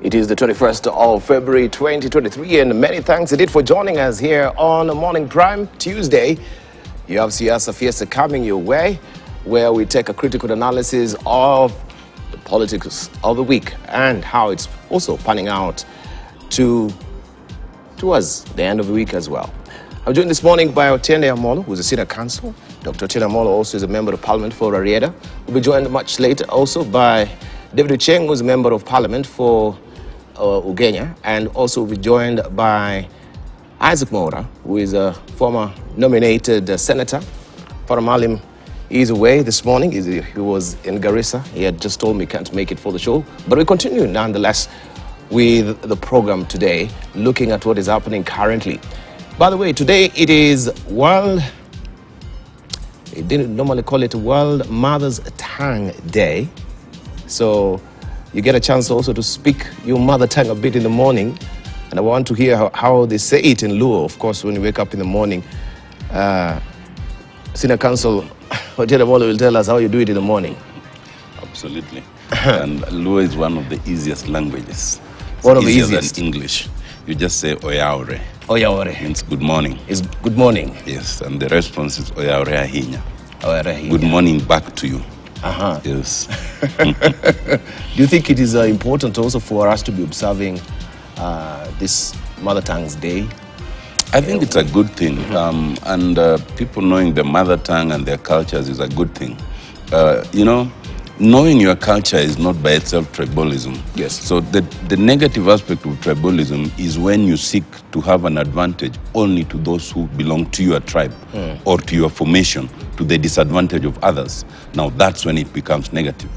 It is the 21st of February 2023, and many thanks indeed for joining us here on Morning Prime Tuesday. You have Siasa Fiesta coming your way, where we take a critical analysis of the politics of the week and how it's also panning out towards the end of the week as well. I'm joined this morning by Otiende Amolo, who's a senior counsel. Dr. Otiende Amolo also is a member of parliament for Rarieda. We'll be joined much later also by David Cheng, who's a member of parliament for Ugenya, and also we'll be joined by Isaac Mora, who is a former nominated senator. Paramalim is away this morning. He was in Garissa. He had just told me he can't make it for the show. But we continue nonetheless with the program today, looking at what is happening currently. By the way, today it is they didn't normally call it World Mother's Tongue Day. So you get a chance also to speak your mother tongue a bit in the morning. And I want to hear how they say it in Luo, of course, when you wake up in the morning. Senior Counsel Otiende Amolo will tell us how you do it in the morning. Absolutely. And Luo is one of the easiest languages. One of the easiest. Than English. You just say Oyaore. Oyaore. Means good morning. It's good morning. Yes, and the response is Oyaore ahinya. Oyaore ahinya. Good morning back to you. Uh-huh. Yes. Do you think it is important also for us to be observing this Mother Tongue's Day? I think it's a good thing. And people knowing their mother tongue and their cultures is a good thing. Knowing your culture is not by itself tribalism. Yes. So the negative aspect of tribalism is when you seek to have an advantage only to those who belong to your tribe or to your formation, to the disadvantage of others. Now that's when it becomes negative.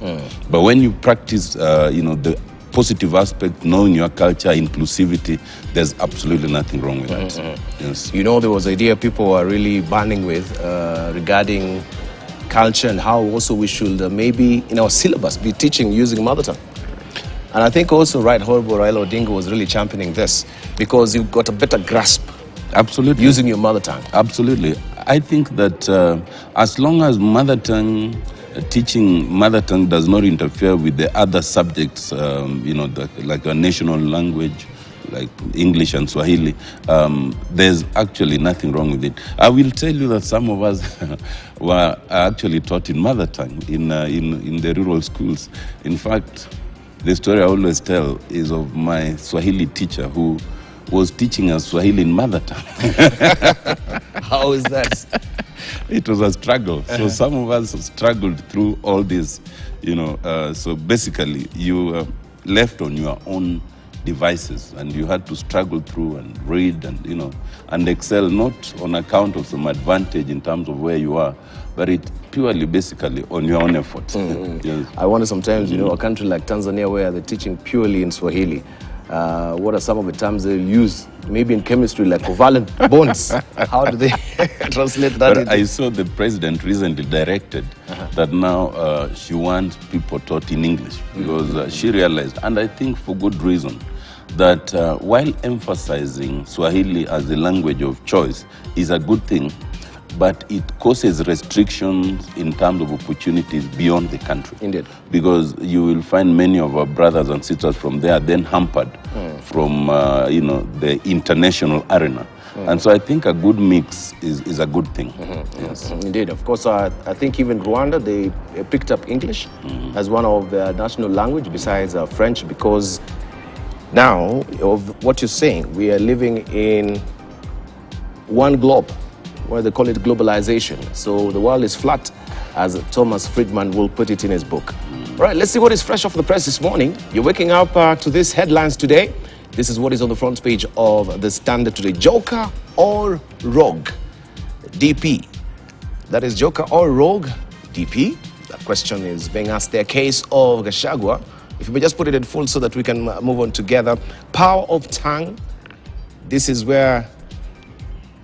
But when you practice, the positive aspect, knowing your culture, inclusivity, there's absolutely nothing wrong with that. Yes. You know, there was an idea people were really burning with regarding culture and how also we should maybe in our syllabus be teaching using mother tongue. And I think also Right Honorable Raila Odinga was really championing this because you've got a better grasp. Absolutely. Using your mother tongue. Absolutely. I think that as long as mother tongue, teaching mother tongue does not interfere with the other subjects, like a national language, like English and Swahili, there's actually nothing wrong with it. I will tell you that some of us were actually taught in mother tongue in the rural schools. In fact, the story I always tell is of my Swahili teacher who was teaching us Swahili in mother tongue. How is that? It was a struggle. So some of us struggled through all this, so basically you left on your own devices and you had to struggle through and read and excel, not on account of some advantage in terms of where you are, but it purely basically on your own effort. Yes. I wonder sometimes, a country like Tanzania where they're teaching purely in Swahili, what are some of the terms they use, maybe in chemistry, like covalent bonds? How do they translate that? But I saw the president recently directed that now she wants people taught in English because she realized, and I think for good reason, that while emphasizing Swahili as a language of choice is a good thing, but it causes restrictions in terms of opportunities beyond the country. Indeed. Because you will find many of our brothers and sisters from there then hampered from, the international arena. And so I think a good mix is a good thing. Yes. Indeed. Of course, I think even Rwanda, they picked up English as one of their national language besides French, because now, of what you're saying, we are living in one globe, where they call it globalization. So the world is flat, as Thomas Friedman will put it in his book. All right, let's see what is fresh off the press this morning. You're waking up to these headlines today. This is what is on the front page of the Standard today. Joker or rogue? DP. That is Joker or rogue? DP. That question is being asked there. Case of Gachagua. If we just put it in full so that we can move on together. Power of tongue. This is where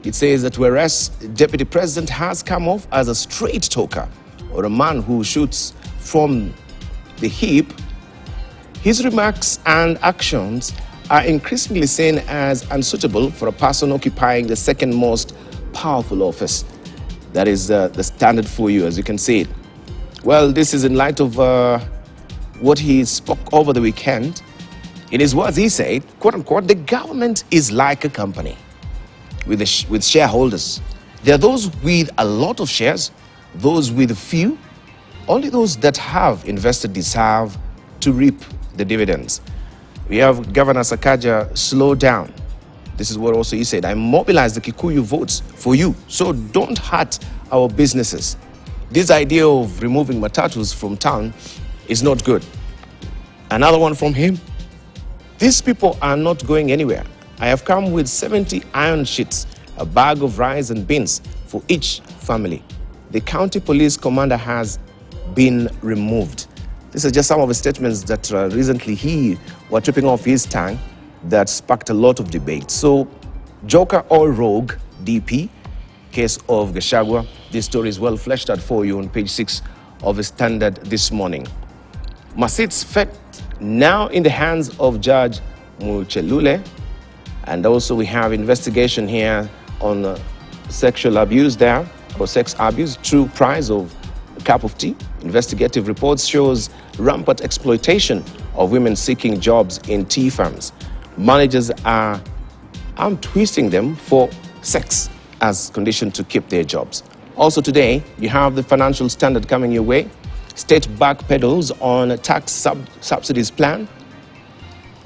it says that whereas Deputy President has come off as a straight talker or a man who shoots from the hip, his remarks and actions are increasingly seen as unsuitable for a person occupying the second most powerful office. That is the standard for you, as you can see it. Well, this is in light of what he spoke over the weekend In his words, he said, quote unquote, the government is like a company with shareholders. There are those with a lot of shares, those with a few. Only those that have invested deserve to reap the dividends. We have Governor Sakaja, slow down. This is what also he said. I mobilized the Kikuyu votes for you, so don't hurt our businesses. This idea of removing matatus from town is not good. Another one from him. These people are not going anywhere. I have come with 70 iron sheets, a bag of rice and beans for each family. The county police commander has been removed. These are just some of the statements that recently he was tripping off his tongue that sparked a lot of debate. So, Joker or Rogue, DP, case of Gachagua. This story is well fleshed out for you on page 6 of the Standard this morning. Masit's fate now in the hands of Judge Muchelule. And also we have investigation here on sexual abuse there, or sex abuse, true price of a cup of tea. Investigative reports shows rampant exploitation of women seeking jobs in tea firms. Managers are arm twisting them for sex as condition to keep their jobs. Also today, you have the Financial Standard coming your way. State backpedals on a tax subsidies plan.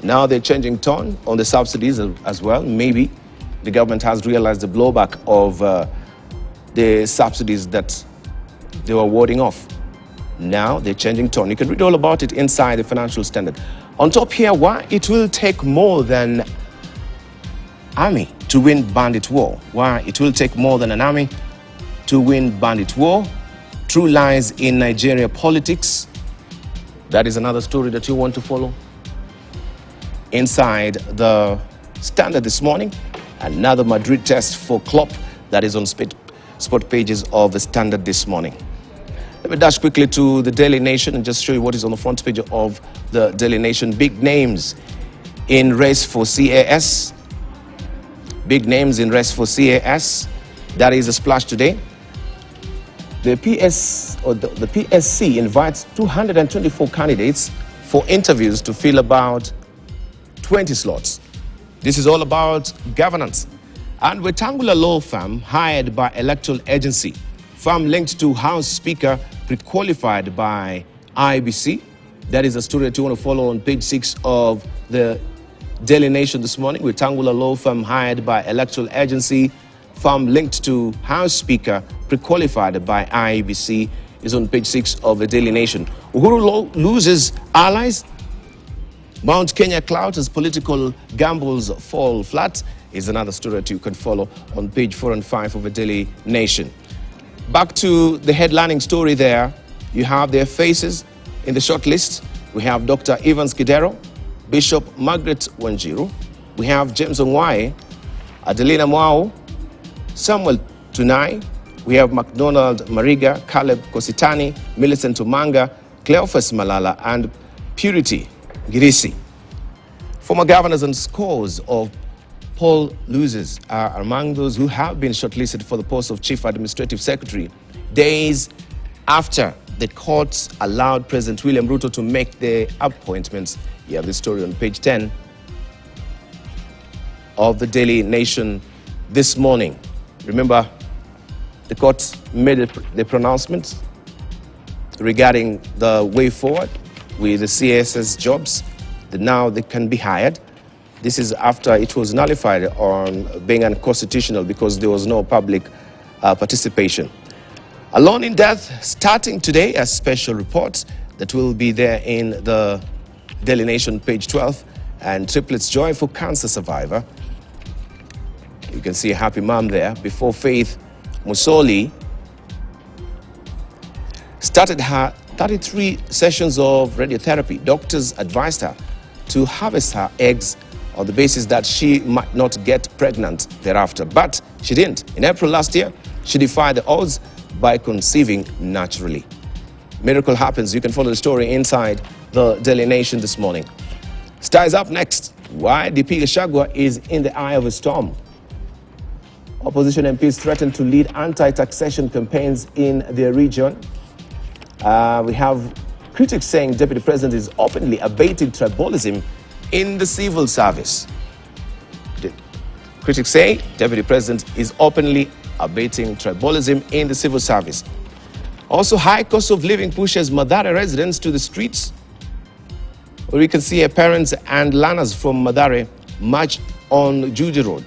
Now they're changing tone on the subsidies as well. Maybe the government has realized the blowback of the subsidies that they were warding off. Now they're changing tone. You can read all about it inside the Financial Standard. On top here, why it will take more than army to win bandit war. Why it will take more than an army to win bandit war. True lies in Nigeria politics. That is another story that you want to follow. Inside the Standard this morning, another Madrid test for Klopp. That is on sport pages of the Standard this morning. Let me dash quickly to the Daily Nation and just show you what is on the front page of the Daily Nation. Big names in race for CAS. Big names in race for CAS. That is a splash today. The PSC invites 224 candidates for interviews to fill about 20 slots. This is all about governance. And Rectangular law firm hired by electoral agency. Firm linked to House Speaker pre-qualified by IBC. That is a story that you want to follow on page 6 of the Daily Nation this morning. Rectangular law firm hired by electoral agency. Firm linked to House Speaker pre-qualified by IBC is on page 6 of the Daily Nation. Uhuru loses allies. Mount Kenya clout as political gambles fall flat is another story that you can follow on page 4 and 5 of the Daily Nation. Back to the headlining story there, you have their faces in the short list. We have Dr. Evans Kidero, Bishop Margaret Wanjiru. We have James Ongwae, Adelina Mwao, Samuel Tunai. We have McDonald Mariga, Caleb Kositani, Millicent Umanga, Cleophas Malala, and Purity Girisi. Former governors and scores of poll losers are among those who have been shortlisted for the post of Chief Administrative Secretary, days after the courts allowed President William Ruto to make the appointments. You have this story on page 10 of the Daily Nation this morning. Remember, the court made the pronouncement regarding the way forward with the CSS jobs, that now they can be hired. This is after it was nullified on being unconstitutional because there was no public participation. Alone in Death, starting today, a special report that will be there in the Daily Nation, page 12, and triplets joy for cancer survivor. You can see a happy mom there. Before Faith Musoli started her 33 sessions of radiotherapy, doctors advised her to harvest her eggs on the basis that she might not get pregnant thereafter. But she didn't. In April last year, she defied the odds by conceiving naturally. Miracle happens. You can follow the story inside the Daily Nation this morning. Star is up next. Why DP Gachagua is in the eye of a storm. Opposition MPs threaten to lead anti-taxation campaigns in their region. We have critics saying Deputy President is openly abating tribalism in the civil service. The critics say Deputy President is openly abating tribalism in the civil service. Also, high cost of living pushes Mathare residents to the streets, where we can see parents and learners from Mathare march on Juji Road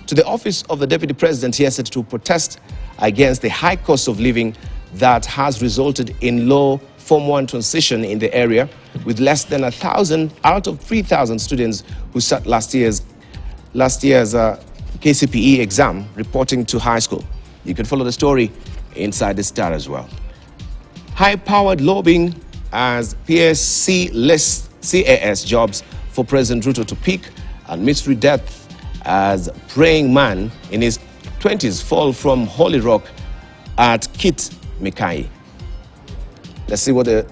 to the office of the Deputy President yesterday to protest against the high cost of living that has resulted in low Form 1 transition in the area, with less than 1,000 out of 3,000 students who sat last year's KCPE exam reporting to high school. You can follow the story inside the Star as well. High-powered lobbying as PSC lists CAS jobs for President Ruto to peak, and mystery death as praying man in his 20s fall from Holy Rock at Kit Mikai. Let's see what the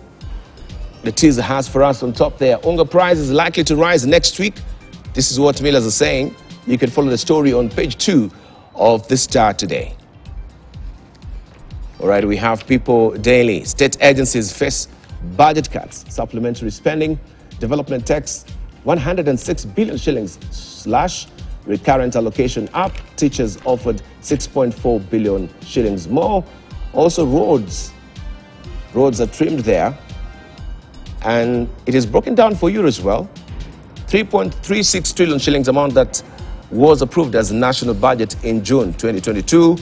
teaser has for us on top there. Unga price is likely to rise next week. This is what millers are saying. You can follow the story on page 2 of the Star today. All right, we have People Daily. State agencies face budget cuts, supplementary spending, development tax, 106 billion shillings slash, recurrent allocation up, teachers offered 6.4 billion shillings more. Also roads are trimmed there, and it is broken down for you as well. 3.36 trillion shillings amount that was approved as a national budget in June 2022.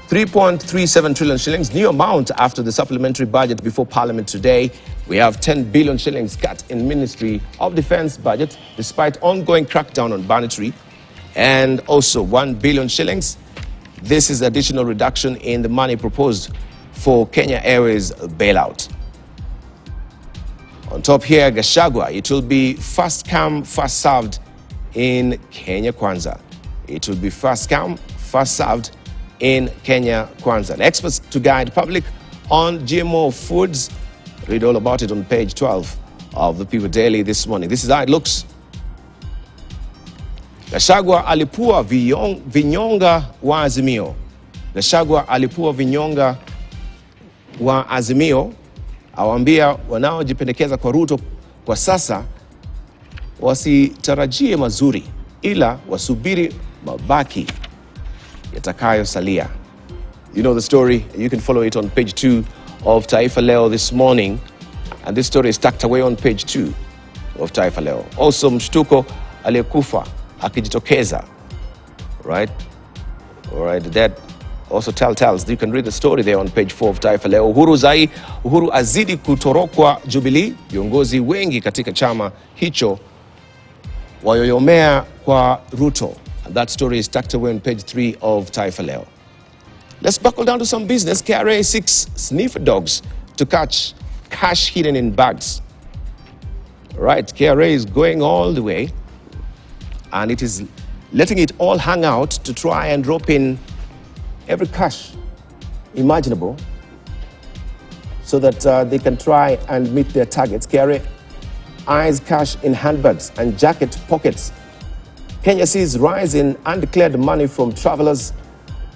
3.37 trillion shillings, new amount after the supplementary budget before Parliament today. We have 10 billion shillings cut in Ministry of Defence budget despite ongoing crackdown on banditry, and also 1 billion shillings. This is additional reduction in the money proposed for Kenya Airways bailout. On top here, Gachagua, it will be first come, first served in Kenya Kwanza. It will be first come, first served in Kenya Kwanza. Experts to guide public on GMO foods. Read all about it on page 12 of the People Daily this morning. This is how it looks. Gachagua alipua vinyonga wa Azimio. Gachagua alipua vinyonga wa Azimio, awaambia wanaojipendekeza kwa Ruto kwa sasa wasitarajie mazuri, ila wasubiri mabaki yatakayosalia. You know the story. You can follow it on page 2 of Taifa Leo this morning, and this story is tucked away on page 2 of Taifa Leo. Also, mshtuko aliyekufa akijitokeza. Right? All right, that also telltales. You can read the story there on page 4 of Taifa Leo. Uhuru azidi kutorokwa Jubilee. Viongozi wengi katika chama hicho wayoyomea kwa Ruto. And that story is tucked away on page 3 of Taifa Leo. Let's buckle down to some business. KRA seeks sniffer dogs to catch cash hidden in bags. Right, KRA is going all the way, and it is letting it all hang out to try and rope in every cash imaginable so that they can try and meet their targets. KRA eyes cash in handbags and jacket pockets. Kenya sees rise in undeclared money from travelers.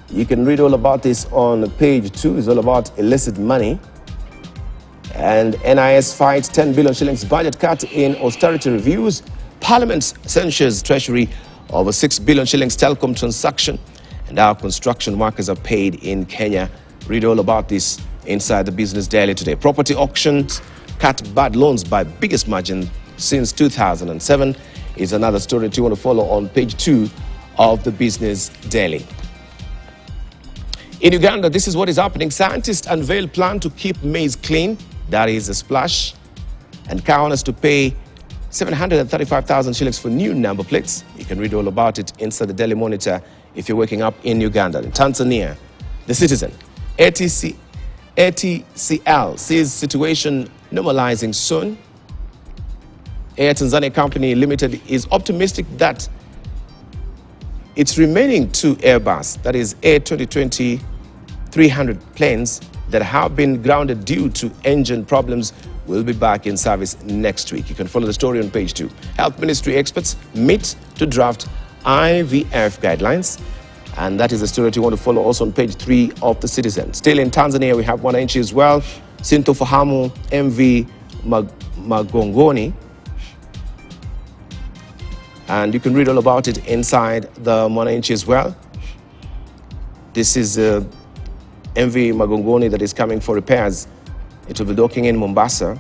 You can read all about this on page 2. It's all about illicit money. And NIS fights 10 billion shillings budget cut in austerity reviews. Parliament censures Treasury over 6 billion shillings telecom transaction. And our construction workers are paid in Kenya. Read all about this inside the Business Daily today. Property auctions cut bad loans by biggest margin since 2007 is another story that you want to follow on page 2 of the Business Daily. In Uganda, this is what is happening. Scientists unveil plan to keep maize clean. That is a splash. And car owners to pay 735,000 shillings for new number plates. You can read all about it inside the Daily Monitor if you're waking up in Uganda. In Tanzania, the Citizen, ATCL sees situation normalizing soon. Air Tanzania Company Limited is optimistic that its remaining 2 Airbus, that is A320-300 planes that have been grounded due to engine problems, will be back in service next week. You can follow the story on page 2. Health Ministry experts meet to draft IVF guidelines. And that is the story that you want to follow also on page 3 of the Citizen. Still in Tanzania, we have Mwananchi as well. Sintofahamu MV Magongoni And you can read all about it inside the Mwananchi as well. This is MV Magongoni that is coming for repairs. It will be docking in Mombasa.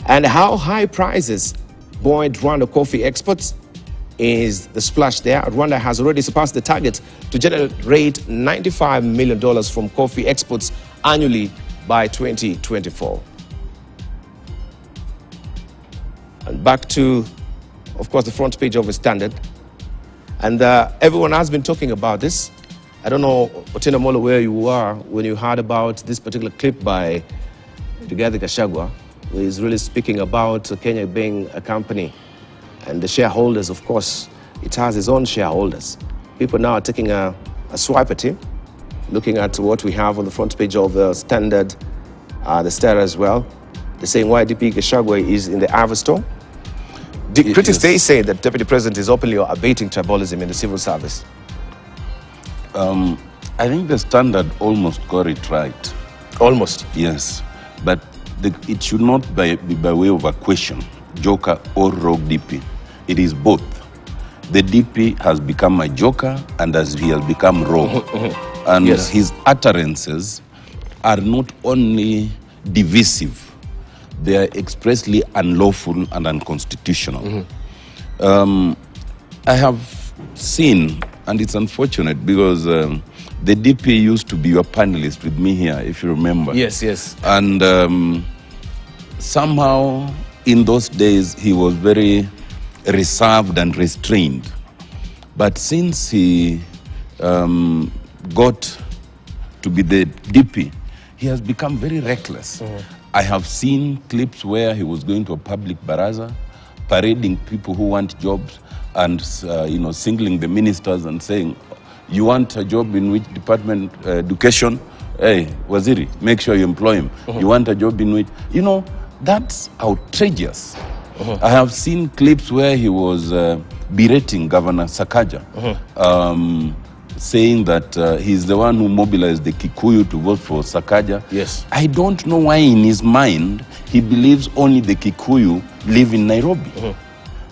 And how high prices buoyed Rwanda coffee exports is the splash there. Rwanda has already surpassed the target to generate $95 million from coffee exports annually by 2024. And back to, of course, the front page of the Standard. And everyone has been talking about this. I don't know, Otina Molo, where you were when you heard about this particular clip by Rigathi Gachagua, who is really speaking about Kenya being a company. And the shareholders, of course, it has its own shareholders. People now are taking a swipe at him, looking at what we have on the front page of the Standard, the Star as well. They're saying why DP Gachagua is in the Ivory Store. Critics, they say that Deputy President is openly abating tribalism in the civil service. I think the Standard almost got it right. Almost? Yes. But it should not be by way of a question, joker or rogue DP. It is both. The DP has become a joker and as he has become rogue. And yes, his utterances are not only divisive, they are expressly unlawful and unconstitutional. I have seen, and it's unfortunate because the DP used to be your panelist with me here, if you remember. Yes, yes. And somehow in those days he was very reserved and restrained. But since he got to be the DP, he has become very reckless. I have seen clips where he was going to a public baraza, parading people who want jobs and singling the ministers and saying, you want a job in which department? Education? Hey, Waziri, make sure you employ him. You want a job in which, that's outrageous. I have seen clips where he was berating Governor Sakaja, saying that he's the one who mobilized the Kikuyu to vote for Sakaja. Yes. I don't know why in his mind he believes only the Kikuyu live in Nairobi.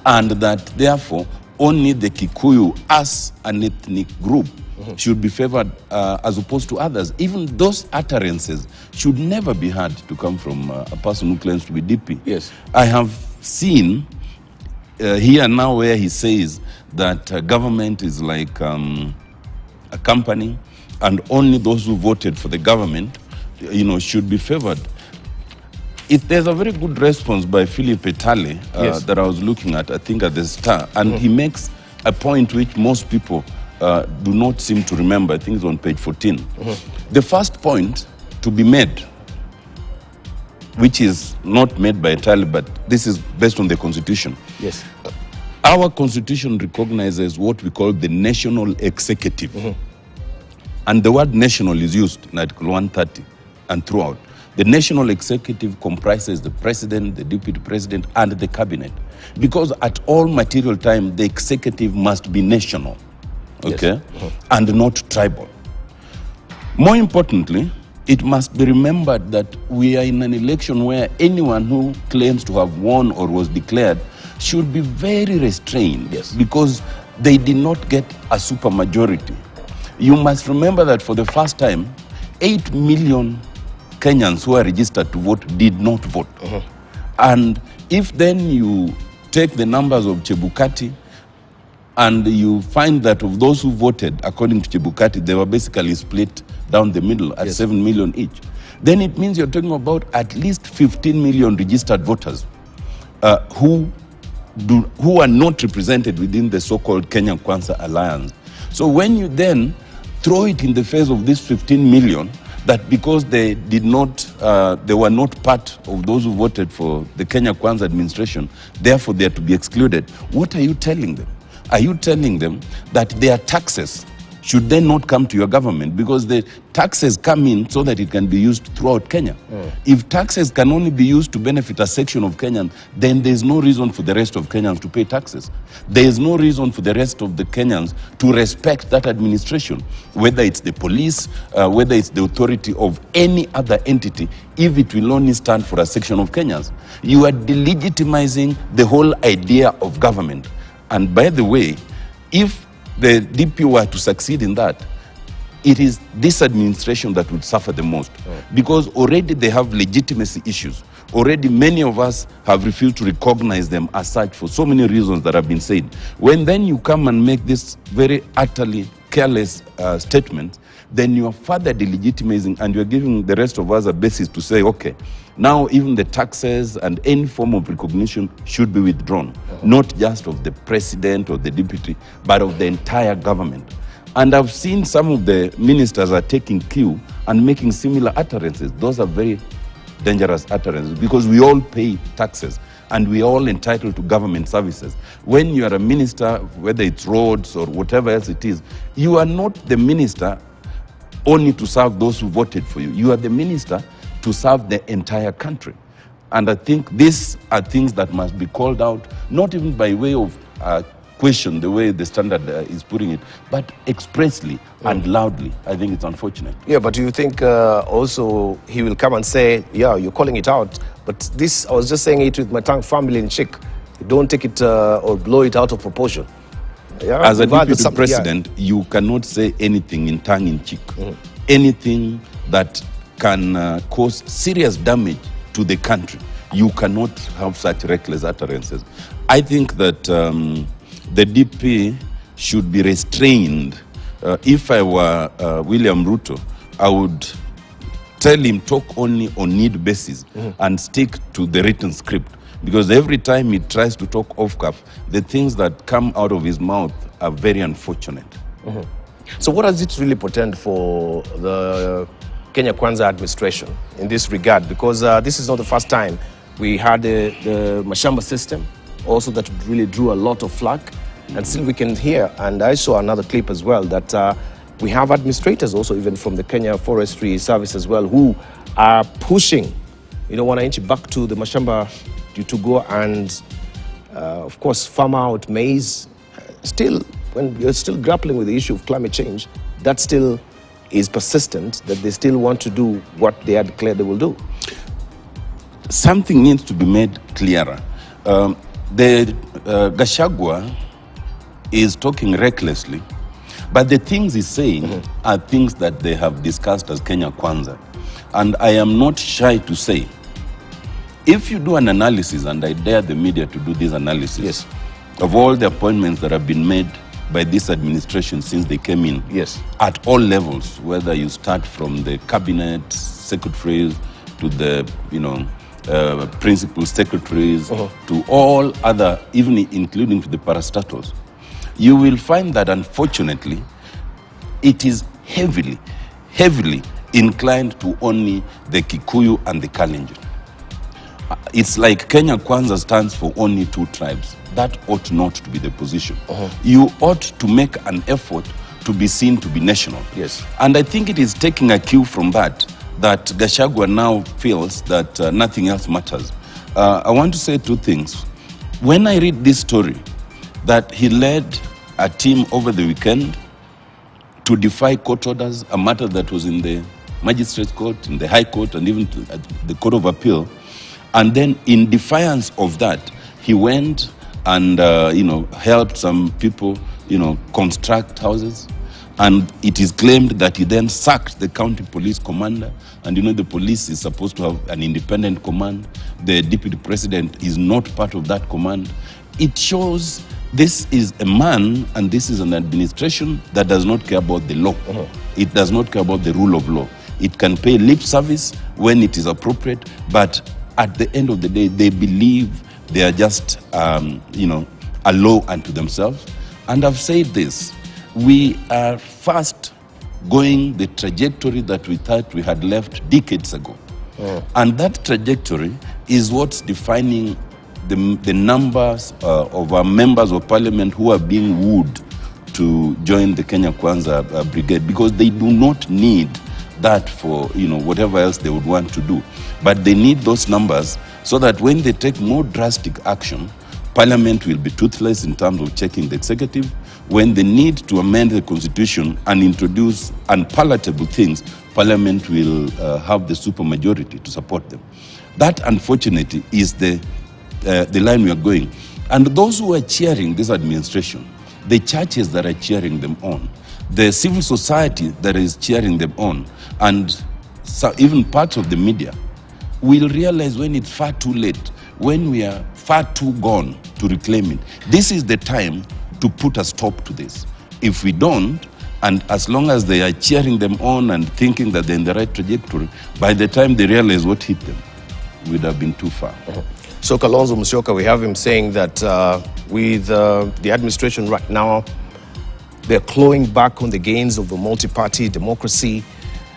And that therefore only the Kikuyu as an ethnic group should be favored as opposed to others. Even those utterances should never be heard to come from a person who claims to be DP. Yes. I have seen here now where he says that government is like a company and only those who voted for the government, should be favored. There's a very good response by Philip Etale yes, that I was looking at, I think at the Star, and he makes a point which most people do not seem to remember. I think it's on page 14. The first point to be made, which is not made by Etale, but this is based on the Constitution. Yes. Our Constitution recognizes what we call the national executive. And the word national is used in Article 130 and throughout. The national executive comprises the president, the deputy president, and the cabinet. Because at all material time, the executive must be national, okay, yes, and not tribal. More importantly, it must be remembered that we are in an election where anyone who claims to have won or was declared should be very restrained, yes, because they did not get a supermajority. You must remember that for the first time, 8 million Kenyans who are registered to vote did not vote. And if then you take the numbers of Chebukati and you find that of those who voted according to Chebukati, they were basically split down the middle at 7 million each, then it means you're talking about at least 15 million registered voters who are not represented within the so-called Kenya Kwanza Alliance. So when you then throw it in the face of this 15 million, that because they did not, they were not part of those who voted for the Kenya Kwanza administration, therefore they are to be excluded. What are you telling them? Are you telling them that their taxes should then not come to your government because the taxes come in so that it can be used throughout Kenya? If taxes can only be used to benefit a section of Kenyans, then there's no reason for the rest of Kenyans to pay taxes. There is no reason for the rest of the Kenyans to respect that administration, whether it's the police, whether it's the authority of any other entity, if it will only stand for a section of Kenyans. You are delegitimizing the whole idea of government. And by the way, if the DP were to succeed in that, it is this administration that would suffer the most, because already they have legitimacy issues. Already many of us have refused to recognize them as such for so many reasons that have been said. When then you come and make this very utterly careless statement, then you are further delegitimizing, and you are giving the rest of us a basis to say, okay, now even the taxes and any form of recognition should be withdrawn, not just of the president or the deputy, but of the entire government. And I've seen some of the ministers are taking cue and making similar utterances. Those are very dangerous utterances, because we all pay taxes and we are all entitled to government services. When you are a minister, whether it's roads or whatever else it is, you are not the minister only to serve those who voted for you. You are the minister to serve the entire country. And I think these are things that must be called out, not even by way of question, the way the Standard is putting it, but expressly and loudly. I think it's unfortunate. Yeah, but do you think also he will come and say, yeah, you're calling it out, but this, I was just saying it with my tongue family in cheek. Don't take it or blow it out of proportion. Yeah, as a deputy president, you cannot say anything in tongue-in-cheek. Anything that can cause serious damage to the country. You cannot have such reckless utterances. I think that the DP should be restrained. If I were William Ruto, I would tell him talk only on need basis and stick to the written script. Because every time he tries to talk off cuff, the things that come out of his mouth are very unfortunate. So what does it really portend for the Kenya Kwanza administration in this regard? Because this is not the first time we had the Mashamba system, also that really drew a lot of flack. And still we can hear, and I saw another clip as well, that we have administrators also even from the Kenya Forestry Service as well, who are pushing, wananchi back to the Mashamba to go and, of course, farm out maize. Still, when you're still grappling with the issue of climate change, that still is persistent, that they still want to do what they had declared they will do. Something needs to be made clearer. Gachagua is talking recklessly, but the things he's saying are things that they have discussed as Kenya Kwanza. And I am not shy to say, if you do an analysis, and I dare the media to do this analysis, of all the appointments that have been made by this administration since they came in, at all levels, whether you start from the cabinet secretaries to the, principal secretaries, to all other, even including the parastatals, you will find that unfortunately, it is heavily inclined to only the Kikuyu and the Kalenjin. It's like Kenya Kwanza stands for only two tribes. That ought not to be the position. You ought to make an effort to be seen to be national. And I think it is taking a cue from that Gachagua now feels that nothing else matters. I want to say two things. When I read this story, that he led a team over the weekend to defy court orders, a matter that was in the magistrates court, in the high court, and even the court of appeal. And then in defiance of that, he went and, helped some people, construct houses. And it is claimed that he then sacked the county police commander. And the police is supposed to have an independent command. The deputy president is not part of that command. It shows this is a man and this is an administration that does not care about the law. It does not care about the rule of law. It can pay lip service when it is appropriate, but at the end of the day, they believe they are just, a law unto themselves. And I've said this, we are fast going the trajectory that we thought we had left decades ago. And that trajectory is what's defining the numbers of our members of parliament who are being wooed to join the Kenya Kwanza brigade, because they do not need that for whatever else they would want to do. But they need those numbers so that when they take more drastic action, Parliament will be toothless in terms of checking the executive. When they need to amend the constitution and introduce unpalatable things, Parliament will have the supermajority to support them. That, unfortunately, is the line we are going. And those who are cheering this administration, the churches that are cheering them on, the civil society that is cheering them on, and even parts of the media, will realize when it's far too late, when we are far too gone to reclaim it. This is the time to put a stop to this. If we don't, and as long as they are cheering them on and thinking that they're in the right trajectory, by the time they realize what hit them, it would have been too far. So Kalonzo Musyoka, we have him saying that with the administration right now, they're clawing back on the gains of the multi-party democracy.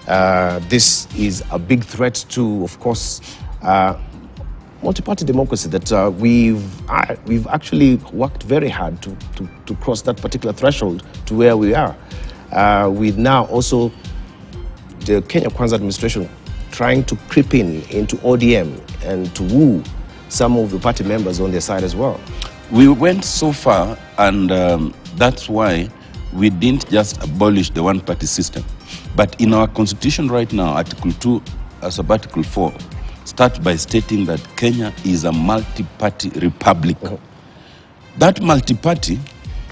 This is a big threat to, of course, multi-party democracy that we've actually worked very hard to cross that particular threshold to where we are. With now also the Kenya Kwanza administration trying to creep into ODM and to woo some of the party members on their side as well. We went so far, and that's why we didn't just abolish the one-party system. But in our constitution right now, Article 2, Article 4, start by stating that Kenya is a multi-party republic. That multi-party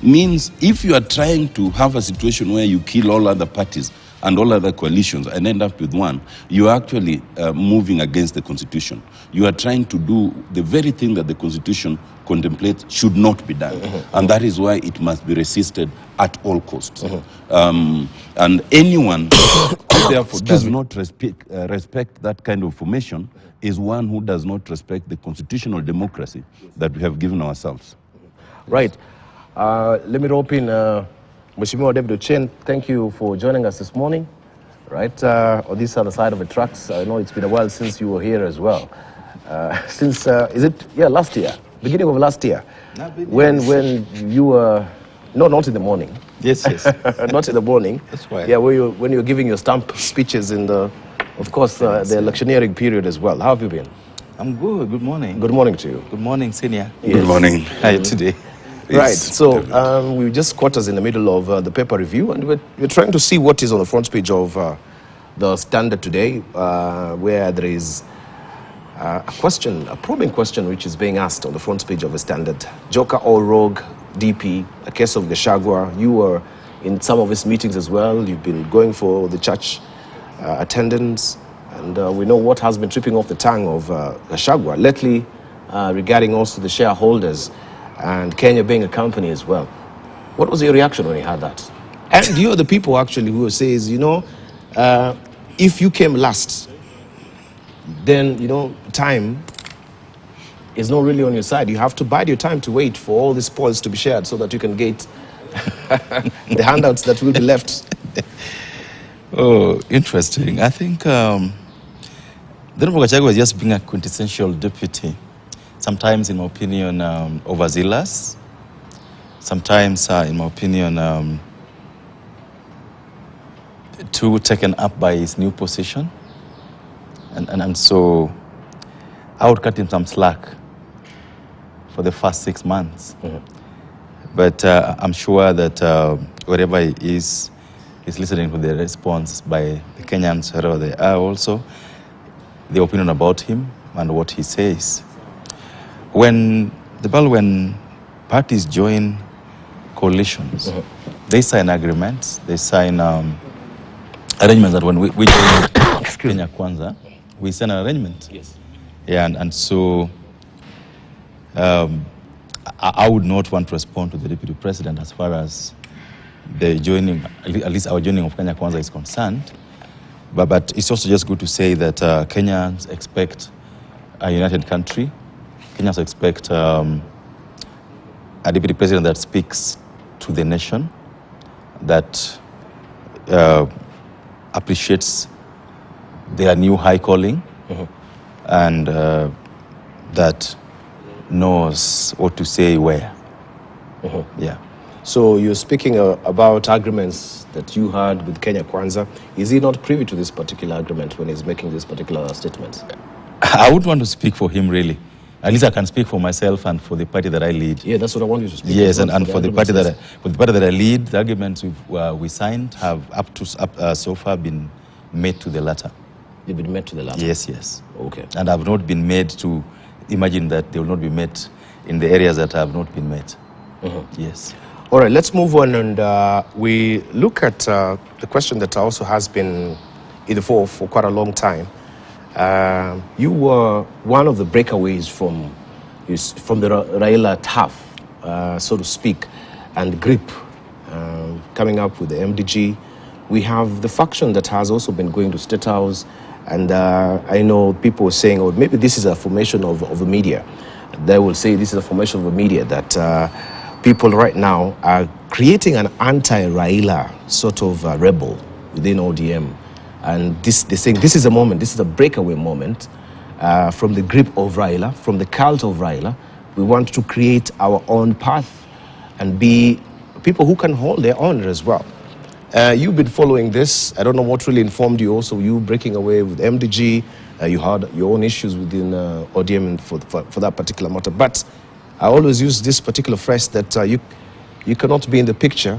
means if you are trying to have a situation where you kill all other parties and all other coalitions and end up with one, you are actually moving against the Constitution. You are trying to do the very thing that the Constitution contemplates should not be done. And that is why it must be resisted at all costs. And anyone who therefore does not respect that kind of formation is one who does not respect the constitutional democracy that we have given ourselves. Right. Let me rope in Mheshimiwa David Ochen. Thank you for joining us this morning. Right, on this other side of the tracks. I know it's been a while since you were here as well. Since, is it, last year? Beginning of last year? When you were, no, not in the morning. Yes, yes. Not in the morning. That's right. Yeah, when you were giving your stump speeches in the, of course, the electioneering period as well. How have you been? I'm good. Good morning. Good morning to you. Good morning, Senior. Yes. Good morning. How are you today? Right, so we just caught us in the middle of the paper review, and we're trying to see what is on the front page of the Standard today, where there is a probing question which is being asked on the front page of the Standard. Joker or rogue DP, a case of Gachagua. You were in some of his meetings as well. You've been going for the church attendance, and we know what has been tripping off the tongue of Gachagua lately regarding also the shareholders and Kenya being a company as well. What was your reaction when you heard that? And you're the people actually who says, if you came last, then, time is not really on your side. You have to bide your time to wait for all the spoils to be shared so that you can get the handouts that will be left. Oh, interesting. I think Gachagua was just being a quintessential deputy. Sometimes, in my opinion, overzealous. Sometimes, in my opinion, too taken up by his new position. And so I would cut him some slack for the first 6 months. But I'm sure that wherever he is, he's listening to the response by the Kenyans, wherever they are also, the opinion about him and what he says. When parties join coalitions, they sign agreements, they sign arrangements that when we joined Kenya Kwanza, we sign an arrangement. Yes. Yeah, and so I would not want to respond to the Deputy President as far as the joining, at least our joining of Kenya Kwanza is concerned. But it's also just good to say that Kenyans expect a united country. Kenyans expect a Deputy President that speaks to the nation, that appreciates their new high calling, and that knows what to say where. Yeah. So you're speaking about agreements that you had with Kenya Kwanza. Is he not privy to this particular agreement when he's making this particular statement? I would want to speak for him, really. At least I can speak for myself and for the party that I lead. Yeah, that's what I want you to speak. Yes, and for the party that I lead, the arguments we signed have up so far been made to the latter. They've been made to the latter? Yes, yes. Okay. And I've not been made to imagine that they will not be met in the areas that have not been met. Yes. All right, let's move on, and we look at the question that also has been in the fore for quite a long time. You were one of the breakaways from the Raila tough, so to speak, and grip, coming up with the MDG. We have the faction that has also been going to State House, and I know people are saying, oh, maybe this is a formation of the media. They will say this is a formation of the media, that people right now are creating an anti-Raila sort of rebel within ODM. And they're saying this is a moment, this is a breakaway moment from the grip of Raila, from the cult of Raila. We want to create our own path and be people who can hold their own as well. You've been following this. I don't know what really informed you also, you breaking away with MDG. You had your own issues within ODM for that particular matter. But I always use this particular phrase that you cannot be in the picture,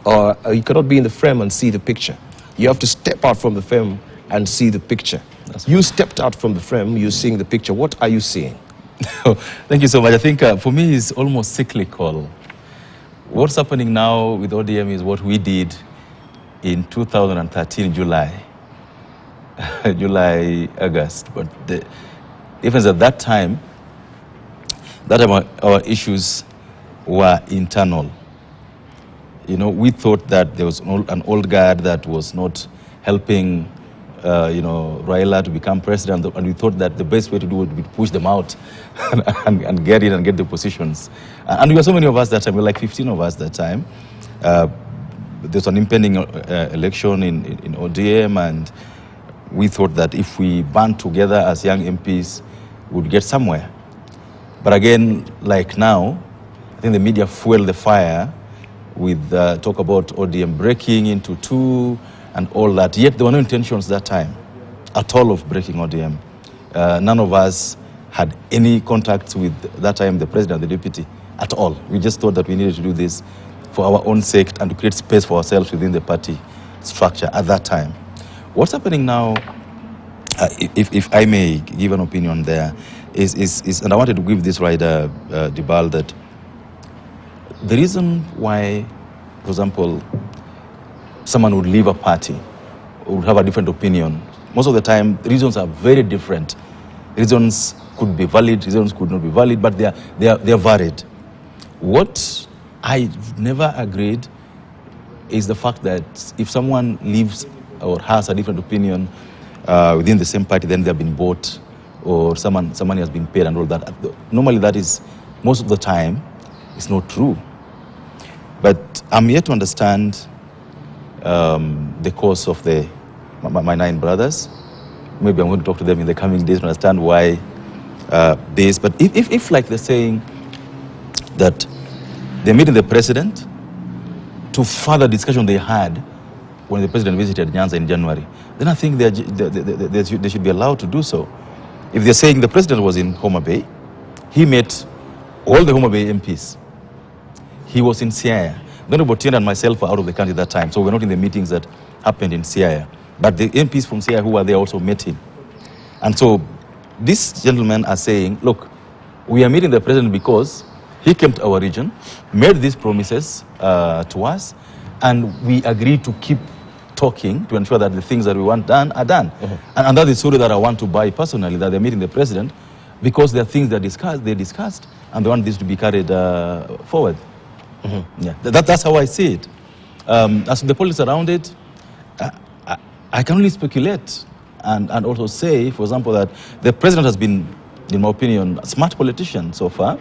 or you cannot be in the frame and see the picture. You have to step out from the frame and see the picture. You stepped out from the frame, you're seeing the picture. What are you seeing? Thank you so much. I think for me it's almost cyclical. What's happening now with ODM is what we did in 2013, July, August. But the difference at that time our issues were internal. You know, we thought that there was an old guard that was not helping, Raila to become president, and we thought that the best way to do it would be to push them out and get in and get the positions. And we were so many of us that time, we were like 15 of us that time. There's an impending election in ODM, and we thought that if we band together as young MPs, we would get somewhere. But again, like now, I think the media fueled the fire with talk about ODM breaking into two and all that. Yet there were no intentions that time at all of breaking ODM. None of us had any contact with, that time, the president and the deputy at all. We just thought that we needed to do this for our own sake and to create space for ourselves within the party structure at that time. What's happening now, if I may give an opinion there, is and I wanted to give this rider Dibal, that the reason why, for example, someone would leave a party or would have a different opinion, most of the time the reasons are very different. Reasons could be valid, reasons could not be valid, but they are varied. What I never agreed is the fact that if someone leaves or has a different opinion within the same party, then they have been bought, or someone has been paid and all that. Normally that is, most of the time, it's not true. But I'm yet to understand the cause of my 9 brothers. Maybe I'm going to talk to them in the coming days to understand why this. But if like they're saying that they're meeting the president to further discussion they had when the president visited Nyanza in January, then I think they should be allowed to do so. If they're saying the president was in Homa Bay, he met all the Homa Bay MPs. He was in Siaya. Honorable Tienda and myself were out of the country at that time, so we're not in the meetings that happened in Siaya. But the MPs from Siaya who were there also met him. And so these gentlemen are saying, look, we are meeting the president because he came to our region, made these promises to us, and we agreed to keep talking to ensure that the things that we want done are done. And that is the story that I want to buy personally, that they're meeting the president because there are things they discussed, and they want this to be carried forward. Yeah, that's how I see it. As for the politics around it, I can only speculate and also say, for example, that the president has been, in my opinion, a smart politician so far,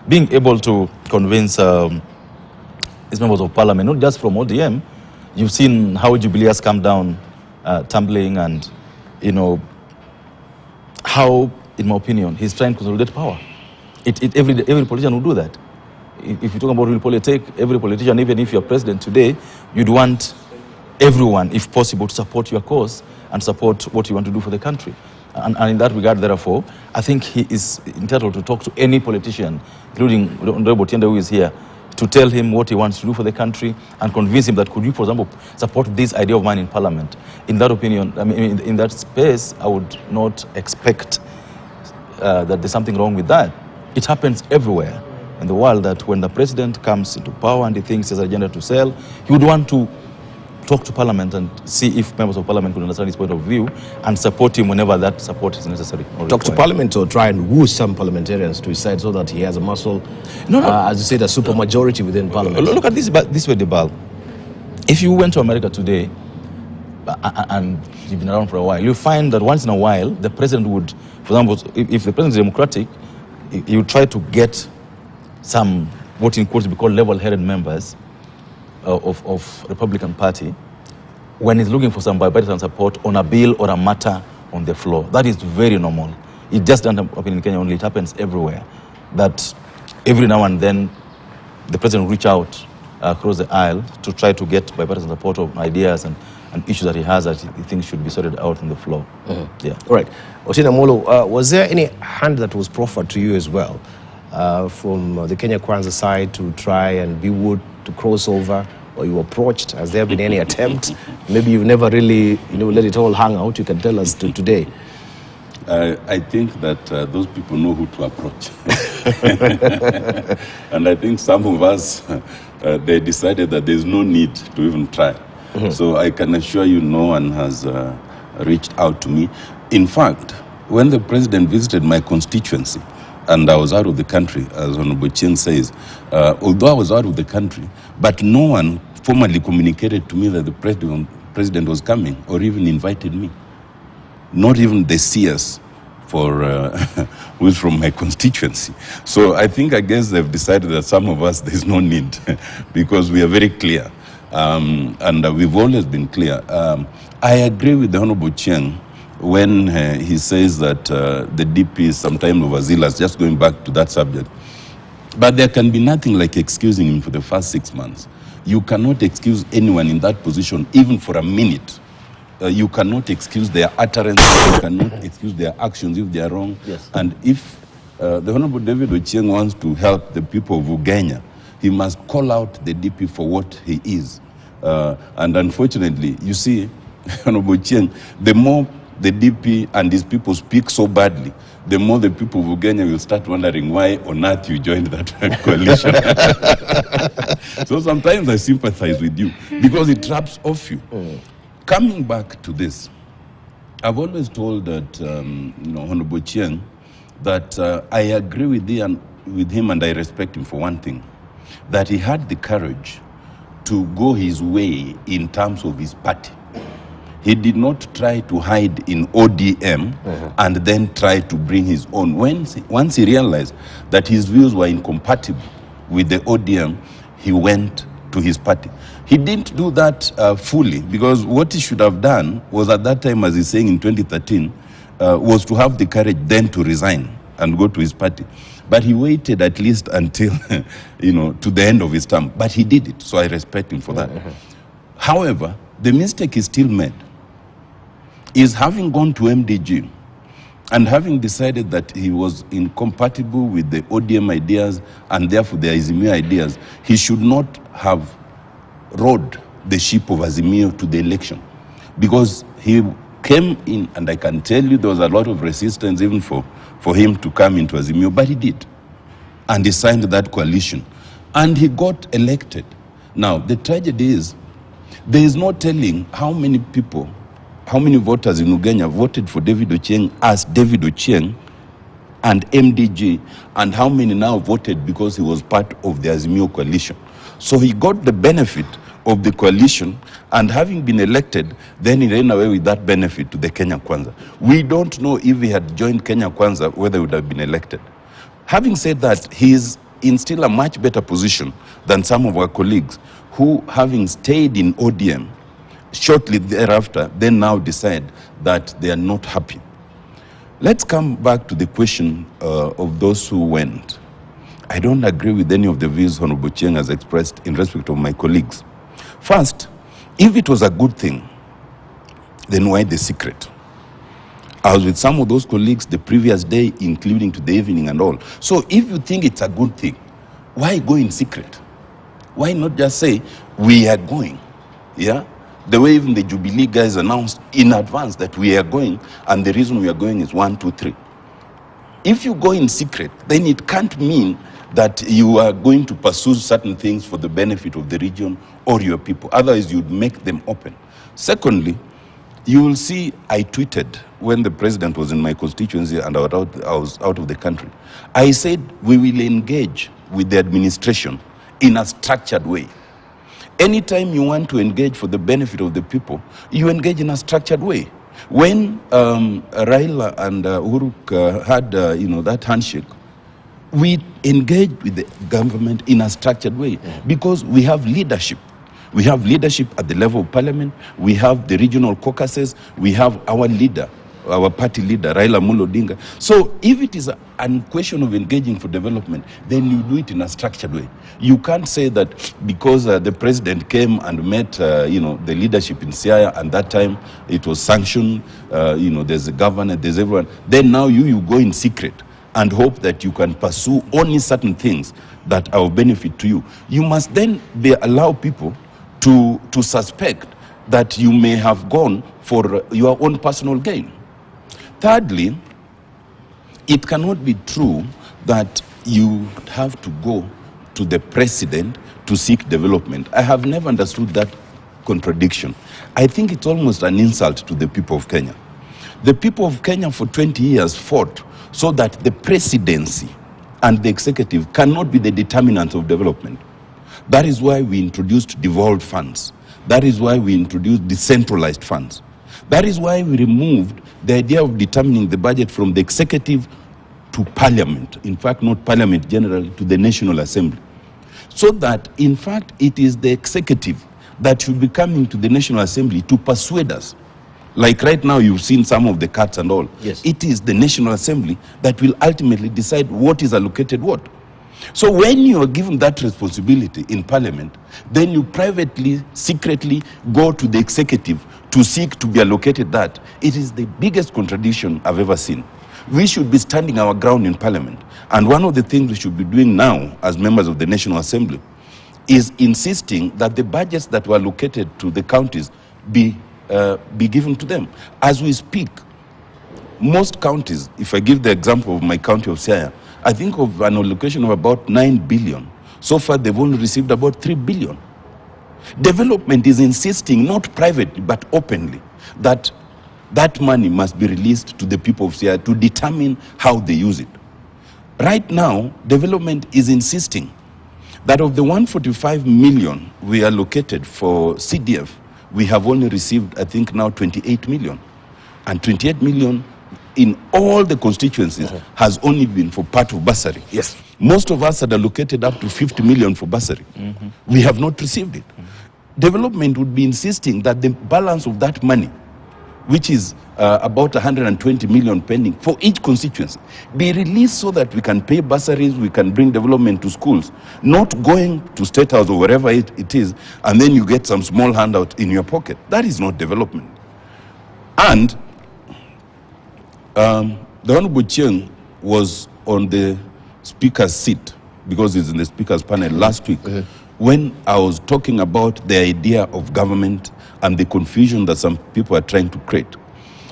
being able to convince his members of parliament, not just from ODM. You've seen how Jubilee has come down, tumbling, and how, in my opinion, he's trying to consolidate power. Every politician will do that. If you talk about real politics, every politician, even if you're president today, you'd want everyone, if possible, to support your cause and support what you want to do for the country. And in that regard, therefore, I think he is entitled to talk to any politician, including Honorable Tienda, who is here, to tell him what he wants to do for the country and convince him that could you, for example, support this idea of mine in Parliament. In that opinion, I mean, in that space, I would not expect that there's something wrong with that. It happens everywhere in the world that when the president comes into power and he thinks he has an agenda to sell, he would want to talk to Parliament and see if members of Parliament could understand his point of view and support him whenever that support is necessary. Talk to Parliament or try and woo some parliamentarians to his side so that he has a muscle, as you said, a super majority within Parliament. Look at this way, Debal. If you went to America today and you've been around for a while, you find that once in a while, the president would, for example, if the president is democratic, he would try to get some, what in quotes we call level-headed members of Republican Party when he's looking for some bipartisan support on a bill or a matter on the floor. That is very normal. It just doesn't happen in Kenya only. It happens everywhere. That every now and then the president will reach out across the aisle to try to get bipartisan support of ideas and issues that he has that he thinks should be sorted out on the floor. Yeah. All right. Otina Molo, was there any hand that was proffered to you as well from the Kenya Kwanza side to try and be wooed to cross over, or you approached? Has there been any attempt? Maybe you've never really, let it all hang out. You can tell us today. I think that those people know who to approach. And I think some of us, they decided that there's no need to even try. So I can assure you no one has reached out to me. In fact, when the president visited my constituency, and I was out of the country, as Honorable Chen says, although I was out of the country, but no one formally communicated to me that the president was coming or even invited me. Not even the CS who is from my constituency. So I guess they've decided that some of us, there's no need because we are very clear. And we've always been clear. I agree with the Honorable Chen when he says that the DP is sometimes overzealous, just going back to that subject. But there can be nothing like excusing him for the first 6 months. You cannot excuse anyone in that position, even for a minute. You cannot excuse their utterances, you cannot excuse their actions if they are wrong. Yes. And if the Honorable David Ochieng wants to help the people of Uganda, he must call out the DP for what he is. And unfortunately, you see, Honorable Ochieng, the more the DP and his people speak so badly, the more the people of Uganda will start wondering why on earth you joined that coalition. So sometimes I sympathize with you because it traps off you. Coming back to this, I've always told that, Honorable Ochieng, that I agree with him and I respect him for one thing, that he had the courage to go his way in terms of his party. He did not try to hide in ODM and then try to bring his own. Once he realized that his views were incompatible with the ODM, he went to his party. He didn't do that fully, because what he should have done was at that time, as he's saying in 2013, was to have the courage then to resign and go to his party. But he waited at least until, to the end of his term. But he did it, so I respect him for that. However, the mistake he still made is having gone to MDG and having decided that he was incompatible with the ODM ideas and therefore the Azimio ideas, he should not have rode the ship of Azimio to the election. Because he came in, and I can tell you there was a lot of resistance even for him to come into Azimio, but he did. And he signed that coalition. And he got elected. Now, the tragedy is, there is no telling how many people, how many voters in Uganda voted for David Ochieng as David Ochieng and MDG, and how many now voted because he was part of the Azimio coalition. So he got the benefit of the coalition, and having been elected, then he ran away with that benefit to the Kenya Kwanza. We don't know if he had joined Kenya Kwanza whether he would have been elected. Having said that, he is in still a much better position than some of our colleagues who, having stayed in ODM, shortly thereafter, then now decide that they are not happy. Let's come back to the question of those who went. I don't agree with any of the views Honorable Ochieng has expressed in respect of my colleagues. First, if it was a good thing, then why the secret? I was with some of those colleagues the previous day, including to the evening and all. So if you think it's a good thing, why go in secret? Why not just say, we are going? Yeah? The way even the Jubilee guys announced in advance that we are going, and the reason we are going is 1, 2, 3. If you go in secret, then it can't mean that you are going to pursue certain things for the benefit of the region or your people. Otherwise, you'd make them open. Secondly, you will see I tweeted when the president was in my constituency and I was out of the country. I said we will engage with the administration in a structured way. Anytime you want to engage for the benefit of the people, you engage in a structured way. When Raila and Uhuru had that handshake, we engaged with the government in a structured way because we have leadership. We have leadership at the level of parliament. We have the regional caucuses. We have our leader, our party leader, Raila Amolo Odinga. So if it is a question of engaging for development, then you do it in a structured way. You can't say that because the president came and met, the leadership in Siaya, and that time it was sanctioned, there's the governor, there's everyone. Then now you go in secret and hope that you can pursue only certain things that are of benefit to you. You must then allow people to suspect that you may have gone for your own personal gain. Thirdly, it cannot be true that you have to go to the president to seek development. I have never understood that contradiction. I think it's almost an insult to the people of Kenya. The people of Kenya for 20 years fought so that the presidency and the executive cannot be the determinant of development. That is why we introduced devolved funds. That is why we introduced decentralized funds. That is why we removed the idea of determining the budget from the executive to parliament. In fact, not parliament generally, to the National Assembly. So that, in fact, it is the executive that should be coming to the National Assembly to persuade us. Like right now, you've seen some of the cuts and all. Yes. It is the National Assembly that will ultimately decide what is allocated what. So when you are given that responsibility in Parliament, then you privately, secretly go to the executive to seek to be allocated that. It is the biggest contradiction I've ever seen. We should be standing our ground in Parliament. And one of the things we should be doing now as members of the National Assembly is insisting that the budgets that were allocated to the counties be given to them. As we speak, most counties, if I give the example of my county of Siaya, I think of an allocation of about 9 billion. So far, they've only received about 3 billion. Development is insisting, not privately, but openly, that that money must be released to the people of Siaya to determine how they use it. Right now, development is insisting that of the 145 million we allocated for CDF, we have only received, I think now, 28 million. And 28 million in all the constituencies has only been for part of bursary. Yes. Most of us had allocated up to 50 million for bursary. We have not received it. Development would be insisting that the balance of that money, which is about 120 million pending for each constituency, be released so that we can pay bursaries, we can bring development to schools, not going to State House or wherever it is, and then you get some small handout in your pocket. That is not development. And the Honorable Chiang was on the speaker's seat, because he's in the speaker's panel last week, when I was talking about the idea of government and the confusion that some people are trying to create.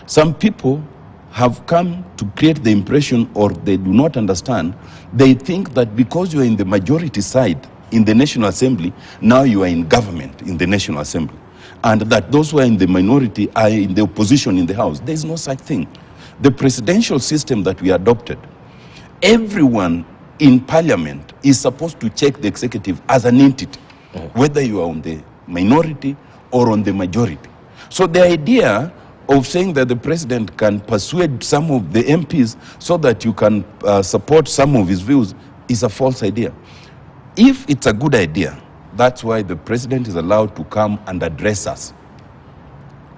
Some people have come to create the impression, or they do not understand, they think that because you are in the majority side in the National Assembly, now you are in government in the National Assembly. And that those who are in the minority are in the opposition in the House. There is no such thing. The presidential system that we adopted, everyone in Parliament is supposed to check the executive as an entity, whether you are on the minority or on the majority. So the idea of saying that the president can persuade some of the MPs so that you can support some of his views is a false idea. If it's a good idea, that's why the president is allowed to come and address us.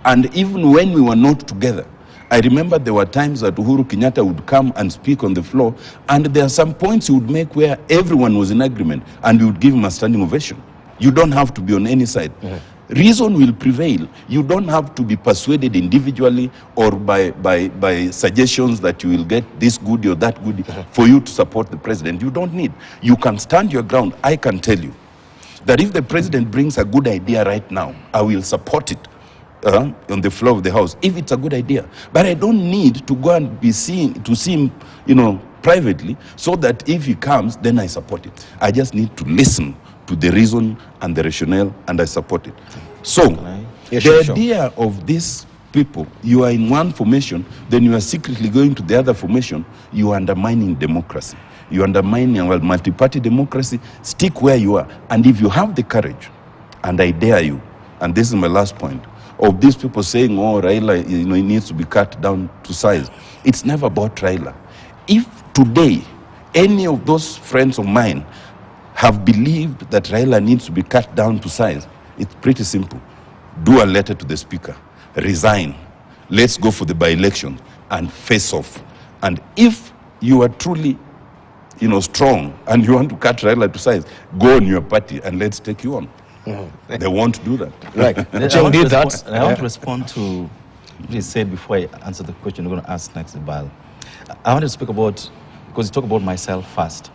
And even when we were not together, I remember there were times that Uhuru Kenyatta would come and speak on the floor, and there are some points he would make where everyone was in agreement, and we would give him a standing ovation. You don't have to be on any side. Reason will prevail. You don't have to be persuaded individually or by suggestions that you will get this goodie or that goodie for you to support the president. You don't need. You can stand your ground. I can tell you that if the president brings a good idea right now, I will support it on the floor of the house, if it's a good idea. But I don't need to go and be seen to see him, you know, privately, so that if he comes, then I support it. I just need to listen to the reason and the rationale, and I support it. So, the idea of these people, you are in one formation, then you are secretly going to the other formation, you are undermining democracy. You are undermining our multi-party democracy. Stick where you are. And if you have the courage, and I dare you, and this is my last point, of these people saying, oh, Raila, you know, it needs to be cut down to size. It's never about Raila. If today, any of those friends of mine have believed that Raila needs to be cut down to size, it's pretty simple. Do a letter to the speaker, resign, let's go for the by-election, and face off. And if you are truly, you know, strong, and you want to cut Raila to size, go on your party and let's take you on. They won't do that. Right. I want to respond to what you said before I answer the question you're going to ask next, Bal. I want to speak about, because you talk about myself first.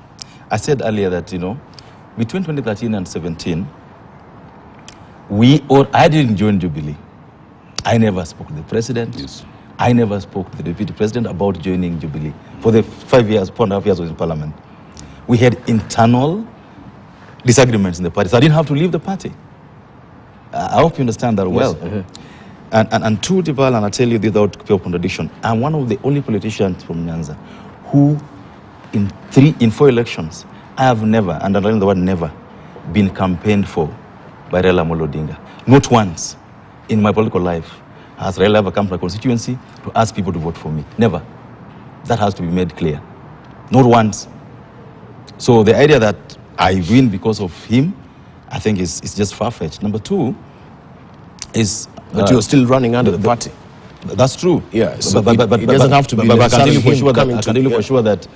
I said earlier that, you know, between 2013 and 17, I didn't join Jubilee. I never spoke to the president. Yes. I never spoke to the deputy president about joining Jubilee for the 4.5 years I was in parliament. We had internal disagreements in the party, so I didn't have to leave the party. I hope you understand that well. Yes. And to Dibal, and I tell you this without pure contradiction, I'm one of the only politicians from Nyanza who, in 4 elections, I have never, and underline the word never, been campaigned for by Raila Amolo Odinga. Not once in my political life has Raila ever come to my constituency to ask people to vote for me. Never. That has to be made clear. Not once. So the idea that I win because of him, I think is just far-fetched. Number 2 is... But you're still running under the party. That's true. Yeah, so it doesn't have to be... But I can tell you for sure that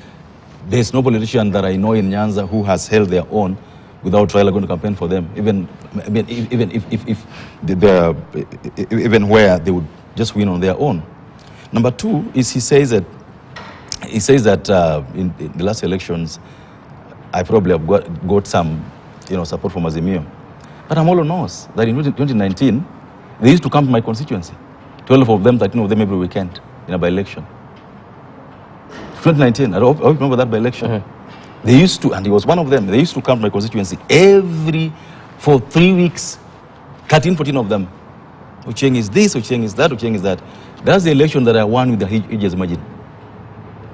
there's no politician that I know in Nyanza who has held their own without Raila going to campaign for them, even where they would just win on their own. Number 2 is he says that in the last elections, I probably have got some, you know, support from Azimio. But Amolo knows that in 2019, they used to come to my constituency. 12 of them, 13 of them every weekend in a by-election. 2019, I hope you remember that by-election. They used to, and he was one of them, they used to come to my constituency for 3 weeks, 13, 14 of them. Ucheng is this, Ucheng is that, Ucheng is that. That's the election that I won with the Hijaz margin.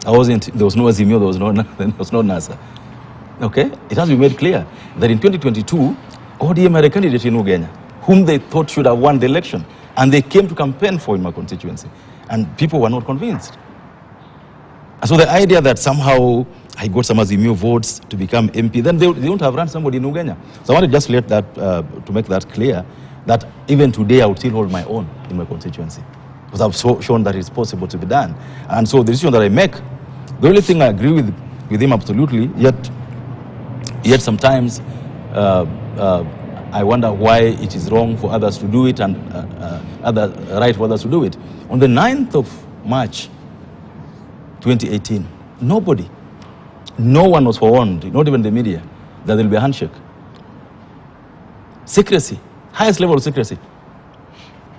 There was no Azimio, there was no NASA. Okay? It has to be made clear that in 2022, ODM had a candidate in Uganda whom they thought should have won the election. And they came to campaign for in my constituency. And people were not convinced. And so the idea that somehow I got some Azimio votes to become MP, then they won't have run somebody in Uganda. So I want to just let that, to make that clear, that even today I would still hold my own in my constituency. Because I've shown that it's possible to be done. And so the decision that I make, the only thing I agree with him absolutely, yet sometimes I wonder why it is wrong for others to do it and right for others to do it. On the 9th of March 2018, no one was forewarned, not even the media, that there will be a handshake. Secrecy, highest level of secrecy.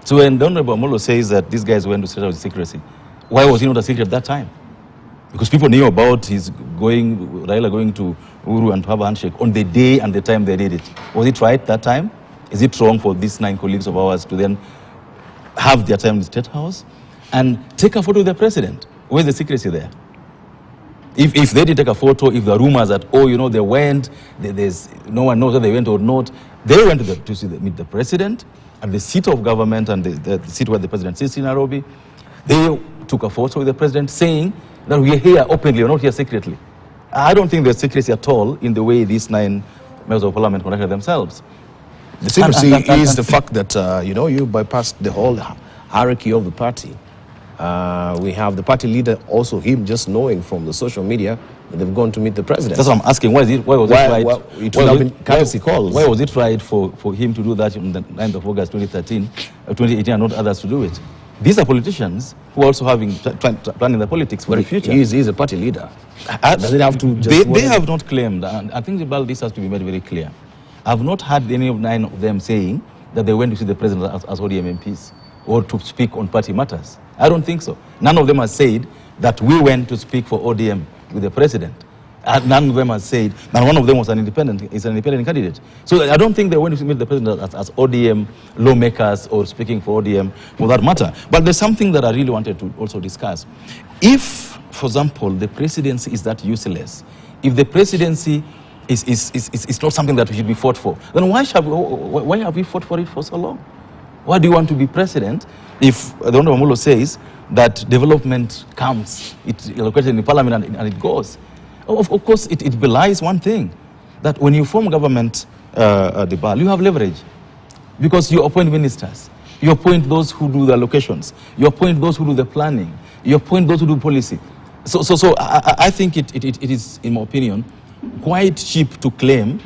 So when Honorable Amolo says that these guys went to set out with secrecy, why was he not a secret at that time? Because people knew about Raila going to Uru and to have a handshake on the day and the time they did it. Was it right that time? Is it wrong for these 9 colleagues of ours to then have their time in the State House and take a photo with the president? Where's the secrecy there? If they did take a photo, if there are rumors that, oh, you know, they went, there's no one knows whether they went or not, they went to meet the president at the seat of government and the seat where the president sits in Nairobi. They took a photo with the president saying that we are here openly, we're not here secretly. I don't think there's secrecy at all in the way these 9 members of parliament conducted themselves. The secrecy is the fact that, you know, you bypassed the whole hierarchy of the party. We have the party leader, also him just knowing from the social media that they've gone to meet the president. That's what I'm asking. Why was it right? It would have been courtesy calls. Why was it right for him to do that on the 9th of August 2018 and not others to do it? These are politicians who are also planning the politics for the future. He's a party leader. Does it have to just... They have not claimed, and I think about this has to be made very clear. I have not heard any of 9 of them saying that they went to see the president as ODM MPs. or to speak on party matters. I don't think so. None of them has said that we went to speak for ODM with the president. None of them has said, and one of them was an independent candidate. So I don't think they went to meet the president as ODM lawmakers or speaking for ODM for that matter. But there's something that I really wanted to also discuss. If, for example, the presidency is that useless, if the presidency is not something that we should be fought for, then why have we fought for it for so long? Why do you want to be president if the Honorable Molo says that development comes, it's allocated in the parliament and it goes? Of course, it belies one thing, that when you form government, you have leverage. Because you appoint ministers, you appoint those who do the allocations, you appoint those who do the planning, you appoint those who do policy. So I think it is, in my opinion, quite cheap to claim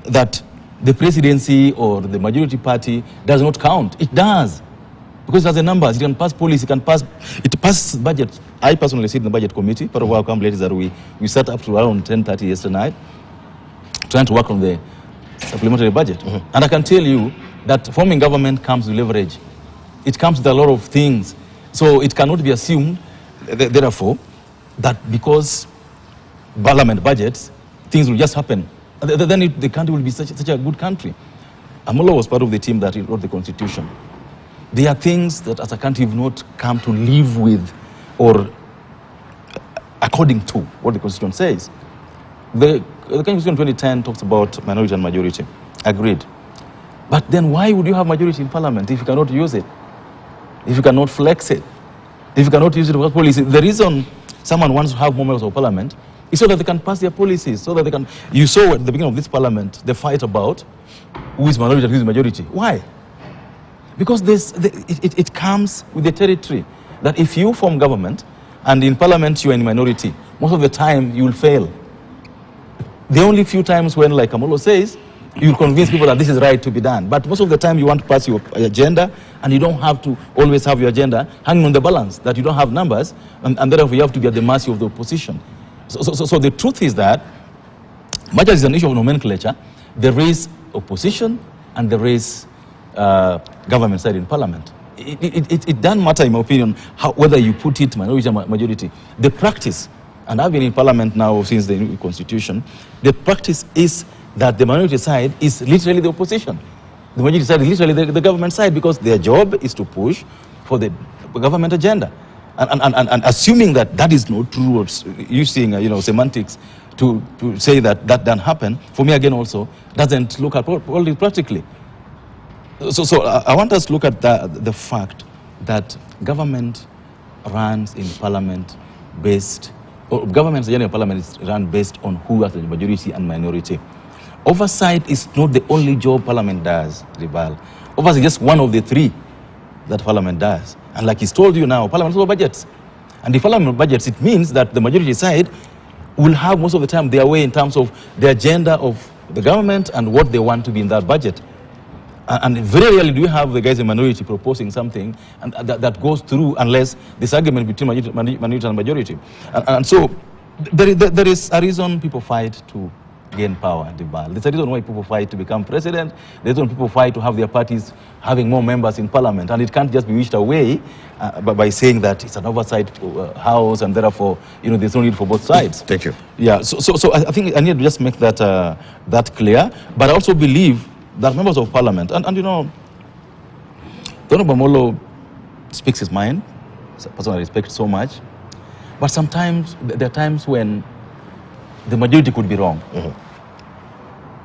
that the presidency or the majority party does not count. It does. Because it has the numbers, it can pass policy, it passes budget. I personally sit in the budget committee. Part of our complaint is that we sat up to around 10:30 yesterday night trying to work on the supplementary budget. And I can tell you that forming government comes with leverage. It comes with a lot of things. So it cannot be assumed, therefore, that because parliament budgets, things will just happen. Then the country will be such a good country. Amolo was part of the team that wrote the constitution. There are things that as a country we've not come to live with or according to what the Constitution says. The Constitution 2010 talks about minority and majority. Agreed. But then why would you have majority in parliament if you cannot use it? If you cannot flex it? If you cannot use it for policy? The reason someone wants to have more members of parliament is so that they can pass their policies, so that they can... You saw at the beginning of this parliament the fight about who is minority and who is majority. Why? Because it comes with the territory that if you form government and in parliament you are in minority, most of the time you will fail. The only few times when, like Amolo says, you convince people that this is right to be done. But most of the time you want to pass your agenda and you don't have to always have your agenda hanging on the balance, that you don't have numbers and therefore you have to be at the mercy of the opposition. So the truth is that, much as it's an issue of nomenclature, there is opposition and there is government side in parliament. It doesn't matter, in my opinion, whether you put it minority or majority. The practice, and I've been in parliament now since the new constitution, the practice is that the minority side is literally the opposition. The majority side is literally the government side, because their job is to push for the government agenda. And assuming that that is not true, or using semantics to say that that doesn't happen, for me again also doesn't look at all practically. So I want us to look at the fact that government runs in parliament based, or government in parliament is run based on who has the majority and minority. Oversight is not the only job parliament does, Ribal. Oversight is just one of the three that parliament does. And like he's told you now, parliament also budgets. And if parliament budgets, it means that the majority side will have most of the time their way in terms of the agenda of the government and what they want to be in that budget. And very rarely do you have the guys in minority proposing something and that goes through unless this argument between minority and majority. And so there is a reason people fight to gain power, There's a reason why people fight to become president. There's a reason people fight to have their parties having more members in parliament. And it can't just be wished away by saying that it's an oversight house and therefore there's no need for both sides. Thank you. Yeah, so I think I need to just make that clear. But I also believe that members of parliament, and Honorable Molo speaks his mind, it's a person I respect so much, but sometimes there are times when the majority could be wrong.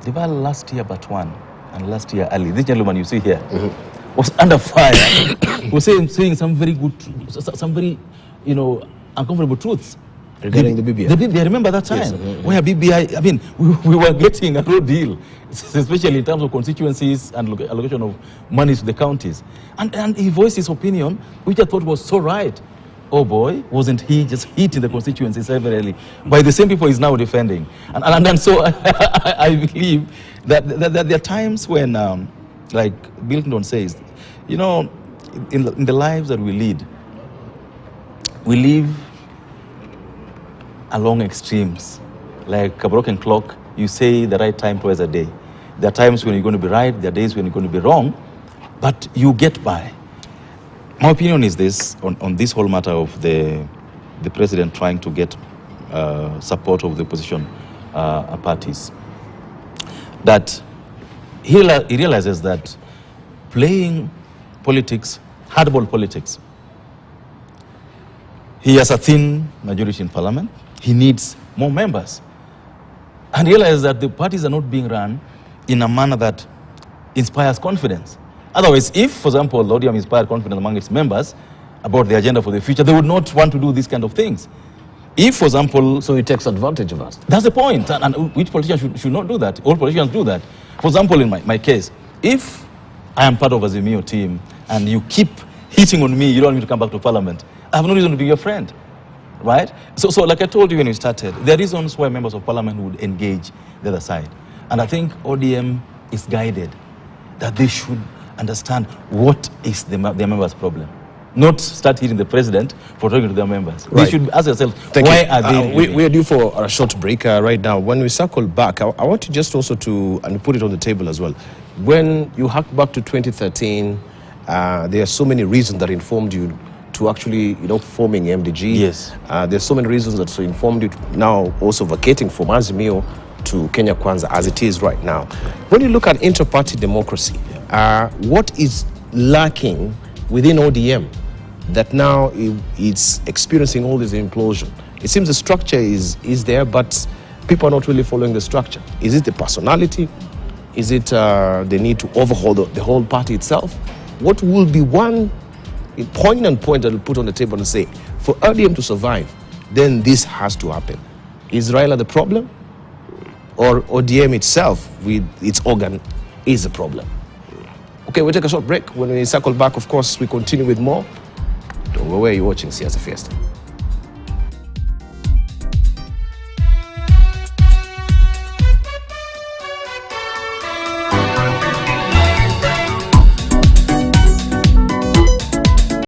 The last year but one, and last year early, this gentleman you see here was under fire, was saying some very good, some very, uncomfortable truths. Regarding the BBI. I remember that time where BBI, we were getting a raw deal, especially in terms of constituencies and allocation of money to the counties. And he voiced his opinion, which I thought was so right. Oh boy, wasn't he just hit in the constituency severely by the same people he's now defending. And so I believe that there are times when, like Bill Clinton says, in the lives that we live along extremes. Like a broken clock, you say the right time twice a day. There are times when you're going to be right, there are days when you're going to be wrong, but you get by. My opinion is this, on this whole matter of the president trying to get support of the opposition parties, that he realizes that playing politics, hardball politics, he has a thin majority in parliament, he needs more members, and realizes that the parties are not being run in a manner that inspires confidence. Otherwise, if, for example, the ODM inspired confidence among its members about the agenda for the future, they would not want to do these kind of things. If, for example... So it takes advantage of us. That's the point. And which politician should not do that? All politicians do that. For example, in my case, if I am part of a Azimio team and you keep hitting on me, you don't want me to come back to parliament, I have no reason to be your friend. Right? So like I told you when we started, there are reasons why members of parliament would engage the other side. And I think ODM is guided that they should understand what is their members' problem. Not start hitting the president for talking to their members. Right. They should ask themselves, Thank why you. are they... We are due for a short break right now. When we circle back, I want you just also to, and put it on the table as well. When you hark back to 2013, there are so many reasons that informed you to actually, forming MDG. Yes. There's so many reasons that informed you to now also vacating from Azimio to Kenya Kwanza as it is right now. When you look at inter-party democracy, what is lacking within ODM that now it's experiencing all this implosion? It seems the structure is there, but people are not really following the structure. Is it the personality? Is it the need to overhaul the whole party itself? What will be one poignant point that will put on the table and say, for ODM to survive, then this has to happen? Is Raila the problem? Or ODM itself, with its organ, is the problem? Okay, we'll take a short break. When we circle back, of course, we continue with more. Don't go away, you're watching Siasa Fiesta.